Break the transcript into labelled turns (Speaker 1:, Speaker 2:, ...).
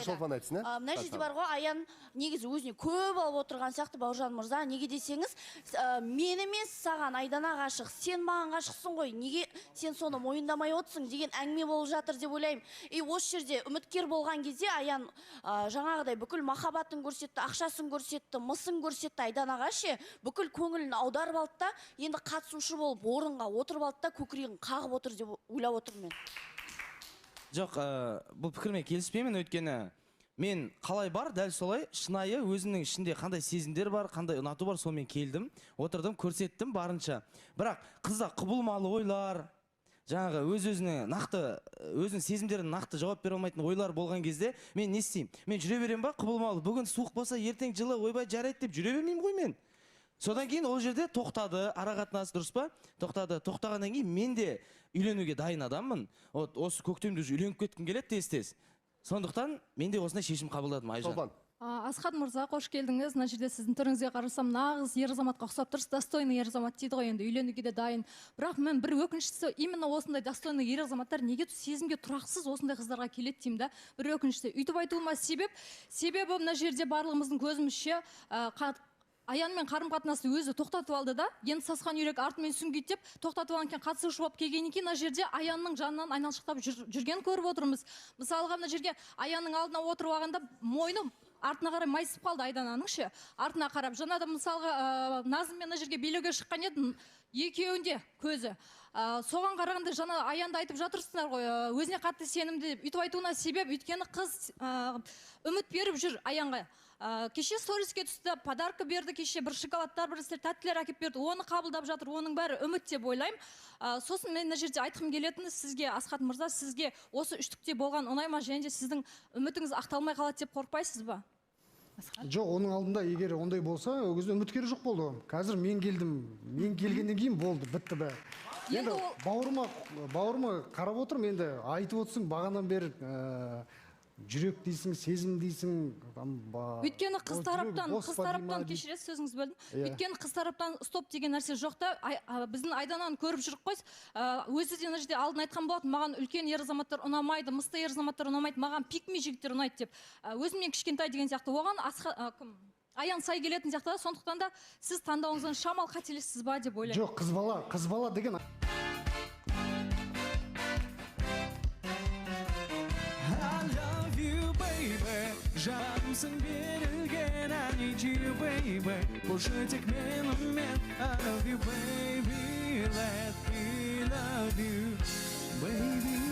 Speaker 1: шолпан айтсын,
Speaker 2: мына жерде бар ғой, Аян негізі өзіне көп алып отырған сияқты Бауыржан мырза. Неге десеңіз, мен емес саған Айдана ғашық, сен маған ғашықсың ғой, неге сен соны мойындамай отырсың деген әңгіме болып жатыр деп ойлаймын. Осы жерде үміткер болған кезде Аян жаңағыдай бүкіл махаббатын көрсетті, ақшасын көрсетті, мысын көрсетті Айданаға ше, бүкіл көңілін аударып алды да, енді қатысушы болып орынға отырып алды да, көкірегін қағып отыр деп ойлап отырмын мен.
Speaker 3: Жоқ, бұл пікірмен келіспеймін, өйткені мен қалай бар, дәл солай шынайы өзінің ішінде қандай сезімдер бар, қандай ұнату бар, сонымен келдім, отырдым, көрсеттім барынша. Бірақ қызда құбылмалы ойлар, жаңағы өз-өзіне нақты, өзінің сезімдерін нақты жауап бере алмайтын ойлар болған кезде мен не істеймін? Мен жүре берем ба, құбылмалы, бүгін суық болса, ертең жылы ойбай жарайды деп жүре бермеймін ғой мен. Содан кейін ол жерде тоқтады, арақатынасы дұрыс па? Тоқтады. Тоқтағаннан кейін мен де үйленуге дайын адаммын. Осы көктемде үйленіп кеткім келеді тез-тез. Сондықтан мен де осындай шешім қабылдадым, Айжан.
Speaker 4: Асхат мырза, қош келдіңіз. Мына жерде сіздің түріңізге қарасам, нағыз ер азаматқа ұқсап тұрсыз, достойный ер азамат дейді ғой, енді үйленуге де дайын. Бірақ мен бір өкініштісі, именно осындай достойный ер азаматтар неге сезімге тұрақсыз осындай қыздарға келеді деймін да. Бір өкініштісі. Үйтіп айтуыма себебі мына жерде барлығымыздың көзімізше Аянмен қарым-қатынасты өзі тоқтатып алды да, енді сасқан үйрек артымен сүңгиді деп тоқтатып алған кейін қатысушы болып келгеннен кейін мына жерде Аянның жанынан айналшықтап жүргенін көріп отырмыз. Мысалға мына жерге Аянның алдына отырып алғанда мойны артына қарай майысып қалды Айдананың ше, артына қарап. Жаңада мысалға Назыммен мына жерге билеуге шыққан еді, екеуінде көзі. Соған қарағанда жаңа Аянды айтып жатырсыздар ғой, өзіне қатты сенімді деп. Үйтіп айтуына себеп, өйткені қыз үміт беріп жүр Аянға. Кеше сториске түсті, подарка берді, кеше бір шоколадтар, бір тәттілер әкеп берді, оны қабылдап жатыр, оның бәрі үміт деп ойлаймын. Сосын мен мына жерде айтқым келетіні сізге, Асхат мырза, сізге осы үштікте болған ұнай ма, және де сіздің үмітіңіз ақталмай қалады деп қорықпайсыз ба?
Speaker 5: Жоқ, оның алдында егер ондай болса, ол кезде үміткері жоқ болды. Қазір мен келдім, мен келгеннен кейін болды, бітті бәрі. Енді бауырыма қарап отырмын, енді айтып отырсың бағанан бері жүрек дейсің, сезім дейсің.
Speaker 4: Өйткені қыз тараптан кешіресіз, сөзіңіз бөлдім. Өйткені қыз тараптан стоп деген нәрсе жоқ та, біздің Айдананы көріп жүріп қойс. Өзі де мына жерде алдын айтқан болатын, маған үлкен ер азаматтар ұнамайды, мысты ер азаматтар ұнамайды, маған пикми жігіттер ұнайды деп. Өзімнен кішкентай деген сияқты. Оған Аян сай келетін сияқты, сондықтан да сіз таңдауыңыздан шамал қателессіз ба деп ойлаймын.
Speaker 5: Жоқ, қыз бала деген.
Speaker 6: Жанымсың берілген, I need you, baby. Қошы тек менімен, I love you, baby. Let me love you, baby.